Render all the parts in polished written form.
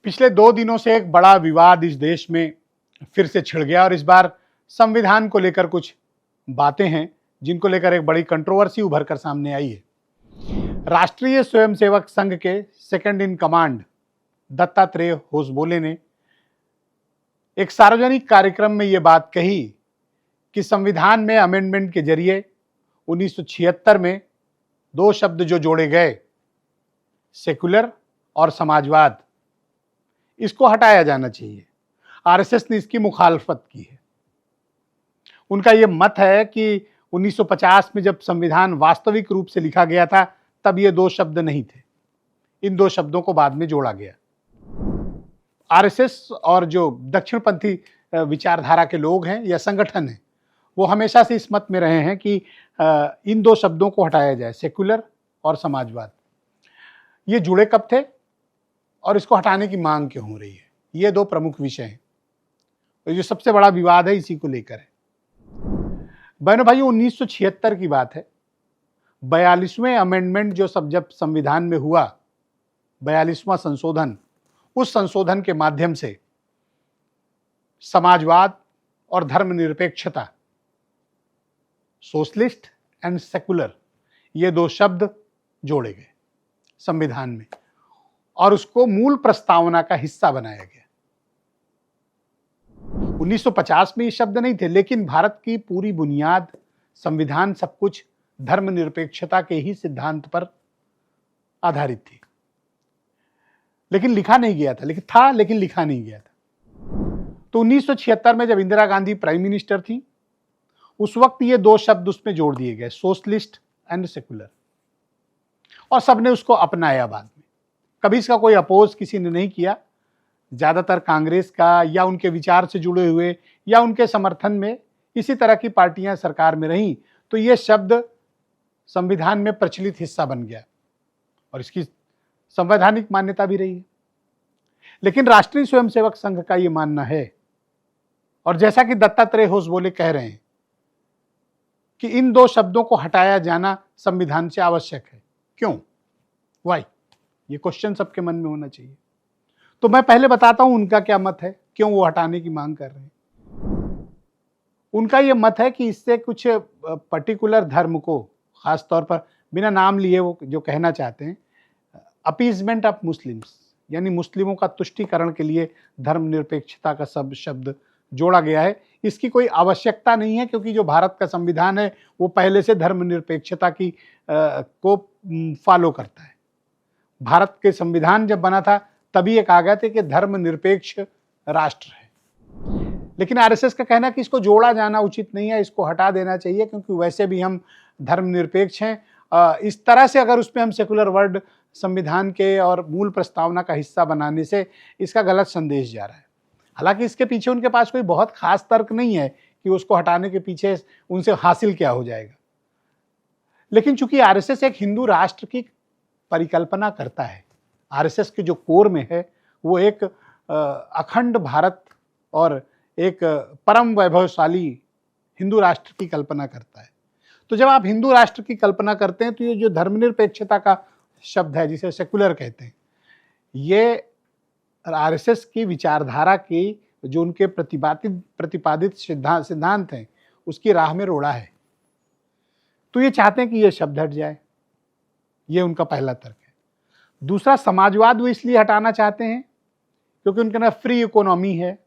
पिछले 2 दिनों से एक बड़ा विवाद इस देश में फिर से छिड़ गया और इस बार संविधान को लेकर कुछ बातें हैं जिनको लेकर एक बड़ी कंट्रोवर्सी उभर कर सामने आई है। राष्ट्रीय स्वयंसेवक संघ के second in command Dattatreya Hosabale ने एक सार्वजनिक कार्यक्रम में यह बात कही कि संविधान में अमेंडमेंट के जरिए 1976 में 2 शब्द जो जोड़े गए, सेकुलर और समाजवाद, इसको हटाया जाना चाहिए। आरएसएस ने इसकी मुखालफत की है। उनका यह मत है कि 1950 में जब संविधान वास्तविक रूप से लिखा गया था तब ये 2 शब्द नहीं थे, इन 2 शब्दों को बाद में जोड़ा गया। आरएसएस और जो दक्षिणपंथी विचारधारा के लोग हैं या संगठन हैं, वो हमेशा से इस मत में रहे हैं कि इन 2 शब्दों को हटाया जाए, सेकुलर और समाजवाद। ये जुड़े कब थे और इसको हटाने की मांग क्यों हो रही है, ये 2 प्रमुख विषय हैं। तो जो सबसे बड़ा विवाद है इसी को लेकर है। बहनों भाइयों, 1976 की बात है। 42वें अमेंडमेंट जब संविधान में हुआ, 42वां संशोधन, उस संशोधन के माध्यम से समाजवाद और धर्मनिरपेक्षता, सोशलिस्ट एंड सेकुलर, ये 2 शब्द जोड़े गए संविधान में और उसको मूल प्रस्तावना का हिस्सा बनाया गया। 1950 में ये शब्द नहीं थे, लेकिन भारत की पूरी बुनियाद, संविधान, सब कुछ धर्मनिरपेक्षता के ही सिद्धांत पर आधारित थी। लेकिन लिखा नहीं गया था, लेकिन लिखा नहीं गया था। तो 1976 में जब इंदिरा गांधी प्राइम मिनिस्टर थी, उस वक्त ये 2 शब्द उसमें जोड़ दिए गए, सोशलिस्ट एंड सेकुलर, और सबने उसको अपनाया। बाद में कभी इसका कोई अपोज किसी ने नहीं किया। ज्यादातर कांग्रेस का या उनके विचार से जुड़े हुए या उनके समर्थन में इसी तरह की पार्टियां सरकार में रहीं, तो ये शब्द संविधान में प्रचलित हिस्सा बन गया और इसकी संवैधानिक मान्यता भी रही है। लेकिन राष्ट्रीय स्वयंसेवक संघ का ये मानना है, और जैसा कि दत्तात्रेय होसबोले कह रहे हैं, कि इन 2 शब्दों को हटाया जाना संविधान से आवश्यक है। क्यों, वाई, ये क्वेश्चन सबके मन में होना चाहिए। तो मैं पहले बताता हूं उनका क्या मत है, क्यों वो हटाने की मांग कर रहे हैं। उनका ये मत है कि इससे कुछ पर्टिकुलर धर्म को, खास तौर पर बिना नाम लिए वो जो कहना चाहते हैं, अपीजमेंट ऑफ मुस्लिम्स, यानी मुस्लिमों का तुष्टीकरण के लिए धर्मनिरपेक्षता का सब शब्द जोड़ा गया है। इसकी कोई आवश्यकता नहीं है, क्योंकि जो भारत का संविधान है वो पहले से धर्मनिरपेक्षता की को फॉलो करता है। भारत के संविधान जब बना था तभी ये कहा गया था कि धर्मनिरपेक्ष राष्ट्र है। लेकिन आरएसएस का कहना है कि इसको जोड़ा जाना उचित नहीं है, इसको हटा देना चाहिए, क्योंकि वैसे भी हम धर्मनिरपेक्ष हैं। इस तरह से अगर उसमें हम सेकुलर वर्ड संविधान के और मूल प्रस्तावना का हिस्सा बनाने से इसका गलत संदेश जा रहा है। हालांकि इसके पीछे उनके पास कोई बहुत खास तर्क नहीं है कि उसको हटाने के पीछे उनसे हासिल क्या हो जाएगा। लेकिन चूंकि आरएसएस एक हिंदू राष्ट्र की परिकल्पना करता है, आरएसएस के जो कोर में है वो एक अखंड भारत और एक परम वैभवशाली हिंदू राष्ट्र की कल्पना करता है। तो जब आप हिंदू राष्ट्र की कल्पना करते हैं तो ये जो धर्मनिरपेक्षता का शब्द है, जिसे सेकुलर कहते हैं, ये आरएसएस की विचारधारा की जो उनके प्रतिपादित सिद्धांत हैं उसकी राह में रोड़ा है। तो ये चाहते हैं कि ये शब्द हट जाए, ये उनका पहला तर्क है। दूसरा, समाजवाद वो इसलिए हटाना चाहते हैं क्योंकि उनके ना फ्री इकोनॉमी है।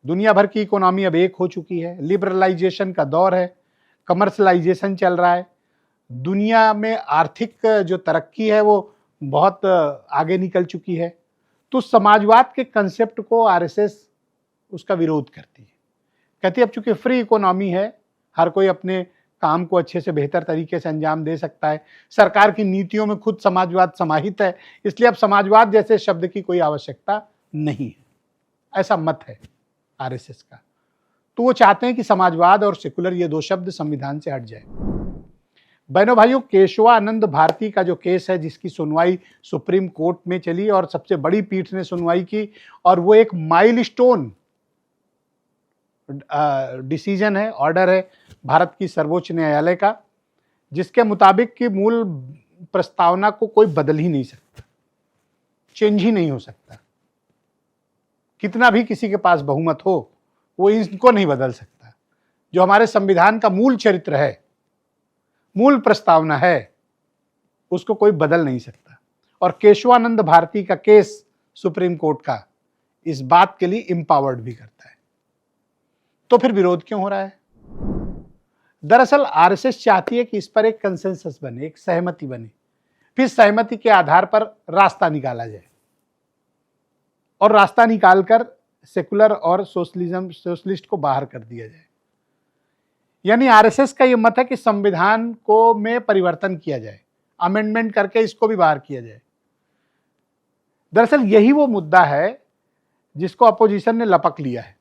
दुनिया भर की इकोनॉमी अब एक हो चुकी है, लिबरलाइजेशन का दौर है, कमर्शलाइजेशन चल रहा है, दुनिया में आर्थिक जो तरक्की है वो बहुत आगे निकल चुकी है। तो समाजवाद के कंसेप्ट को आरएसएस उसका विरोध करती है। कहती है अब चूंकि फ्री इकोनॉमी है, हर कोई अपने काम को अच्छे से बेहतर तरीके से अंजाम दे सकता है, सरकार की नीतियों में खुद समाजवाद समाहित है, इसलिए अब समाजवाद जैसे शब्द की कोई आवश्यकता नहीं है। ऐसा मत है आरएसएस का। तो वो चाहते हैं कि समाजवाद और सेकुलर, ये 2 शब्द संविधान से हट जाए। बहनों भाइयों, केशवानंद भारती का जो केस है, जिसकी सुनवाई सुप्रीम कोर्ट में चली और सबसे बड़ी पीठ ने सुनवाई की, और वो एक माइलस्टोन डिसीजन है, ऑर्डर है भारत की सर्वोच्च न्यायालय का, जिसके मुताबिक कि मूल प्रस्तावना को कोई बदल ही नहीं सकता। चेंज ही नहीं हो सकता। कितना भी किसी के पास बहुमत हो, वो इनको नहीं बदल सकता। जो हमारे संविधान का मूल चरित्र है, मूल प्रस्तावना है, उसको कोई बदल नहीं सकता। और केशवानंद भारती का केस सुप्रीम कोर्ट का इस बात के लिए एम्पावर्ड भी करता है। तो फिर विरोध क्यों हो रहा है? दरअसल आरएसएस चाहती है कि इस पर एक कंसेंसस बने, एक सहमति बने, फिर सहमति के आधार पर रास्ता निकाला जाए और रास्ता निकालकर सेकुलर और सोशलिस्ट को बाहर कर दिया जाए। यानी आरएसएस का यह मत है कि संविधान को में परिवर्तन किया जाए, अमेंडमेंट करके इसको भी बाहर किया जाए। दरअसल यही वो मुद्दा है जिसको अपोजिशन ने लपक लिया है,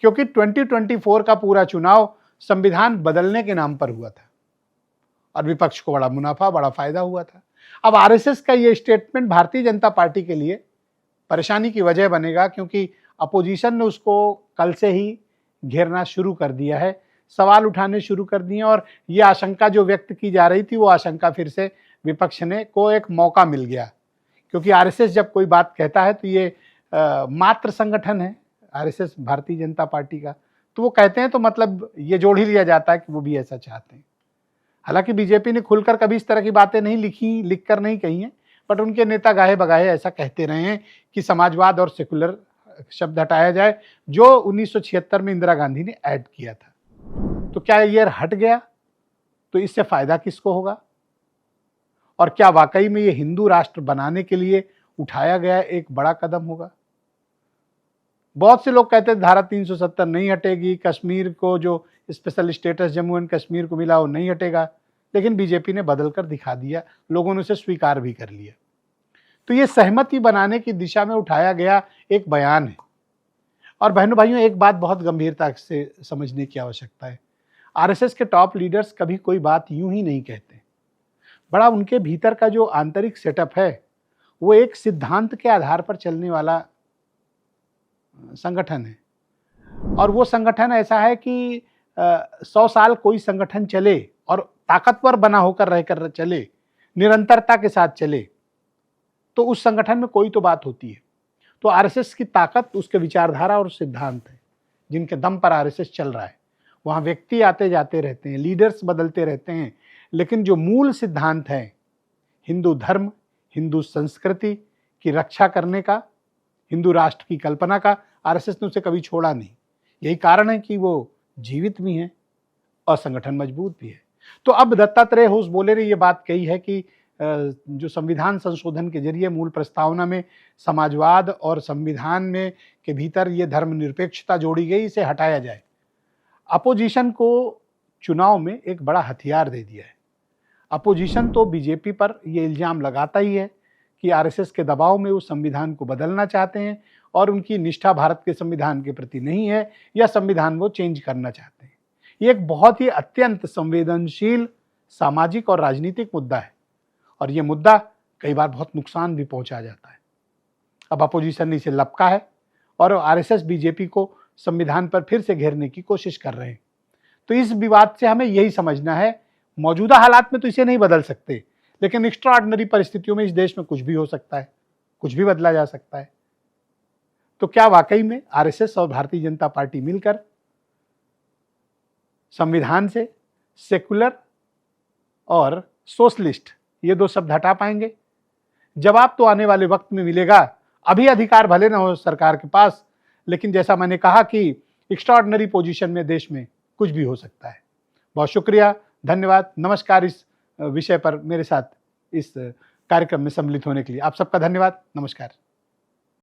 क्योंकि 2024 का पूरा चुनाव संविधान बदलने के नाम पर हुआ था और विपक्ष को बड़ा मुनाफा, बड़ा फायदा हुआ था। अब आरएसएस का ये स्टेटमेंट भारतीय जनता पार्टी के लिए परेशानी की वजह बनेगा, क्योंकि अपोजिशन ने उसको कल से ही घेरना शुरू कर दिया है, सवाल उठाने शुरू कर दिए। और ये आशंका जो व्यक्त की जा रही थी, वो आशंका फिर से विपक्ष ने को एक मौका मिल गया, क्योंकि आरएसएस जब कोई बात कहता है तो ये मात्र संगठन है आरएसएस भारतीय जनता पार्टी का, तो वो कहते हैं तो मतलब ये जोड़ ही लिया जाता है कि वो भी ऐसा चाहते हैं। हालांकि बीजेपी ने खुलकर कभी इस तरह की बातें नहीं लिख कर नहीं कही हैं, बट उनके नेता गाहे बगाहे ऐसा कहते रहे हैं कि समाजवाद और सेकुलर शब्द हटाया जाए, जो 1976 में इंदिरा गांधी ने ऐड किया था। तो क्या ये हट गया तो इससे फायदा किसको होगा? और क्या वाकई में ये हिंदू राष्ट्र बनाने के लिए उठाया गया एक बड़ा कदम होगा? बहुत से लोग कहते हैं धारा 370 नहीं हटेगी, कश्मीर को जो special status Jammu and Kashmir को मिला वो नहीं हटेगा, लेकिन बीजेपी ने बदल कर दिखा दिया, लोगों ने उसे स्वीकार भी कर लिया। तो ये सहमति बनाने की दिशा में उठाया गया एक बयान है। और बहनों भाइयों, एक बात बहुत गंभीरता से समझने की आवश्यकता है। आरएसएस के टॉप लीडर्स कभी कोई बात यूं ही नहीं कहते। बड़ा उनके भीतर का जो आंतरिक सेटअप है, वो एक सिद्धांत के आधार पर चलने वाला संगठन है। और वो संगठन ऐसा है कि 100 साल कोई संगठन चले और ताकतवर बना होकर रहकर चले, निरंतरता के साथ चले, तो उस संगठन में कोई तो बात होती है। तो आरएसएस की ताकत उसके विचारधारा और सिद्धांत है, जिनके दम पर आरएसएस चल रहा है। वहाँ व्यक्ति आते जाते रहते हैं, लीडर्स बदलते रहते हैं, लेकिन जो मूल सिद्धांत है हिंदू धर्म, हिंदू संस्कृति की रक्षा करने का, हिंदू राष्ट्र की कल्पना का, आरएसएस ने उसे कभी छोड़ा नहीं। यही कारण है कि वो जीवित भी हैं और संगठन मजबूत भी है। तो अब दत्तात्रेय होसबोले ने ये बात कही है कि जो संविधान संशोधन के जरिए मूल प्रस्तावना में समाजवाद और संविधान में के भीतर ये धर्मनिरपेक्षता जोड़ी गई, इसे हटाया जाए। अपोजिशन को चुनाव में एक बड़ा हथियार दे दिया है। अपोजिशन तो बीजेपी पर ये इल्जाम लगाता ही है कि आरएसएस के दबाव में वो संविधान को बदलना चाहते हैं और उनकी निष्ठा भारत के संविधान के प्रति नहीं है, या संविधान वो चेंज करना चाहते हैं। ये एक बहुत ही अत्यंत संवेदनशील सामाजिक और राजनीतिक मुद्दा है, और ये मुद्दा कई बार बहुत नुकसान भी पहुंचा जाता है। अब अपोजिशन ने इसे लपका है और आरएसएस बीजेपी को संविधान पर फिर से घेरने की कोशिश कर रहे हैं। तो इस विवाद से हमें यही समझना है, मौजूदा हालात में तो इसे नहीं बदल सकते, लेकिन एक्स्ट्राऑर्डिनरी परिस्थितियों में इस देश में कुछ भी हो सकता है, कुछ भी बदला जा सकता है। तो क्या वाकई में आरएसएस और भारतीय जनता पार्टी मिलकर संविधान से सेकुलर और सोशलिस्ट ये दो शब्द हटा पाएंगे? जवाब तो आने वाले वक्त में मिलेगा। अभी अधिकार भले ना हो सरकार के पास, लेकिन जैसा मैंने कहा कि एक्स्ट्राऑर्डिनरी पोजीशन में देश में कुछ भी हो सकता है। बहुत शुक्रिया, धन्यवाद, नमस्कार। इस विषय पर मेरे साथ इस कार्यक्रम में सम्मिलित होने के लिए आप सबका धन्यवाद, नमस्कार।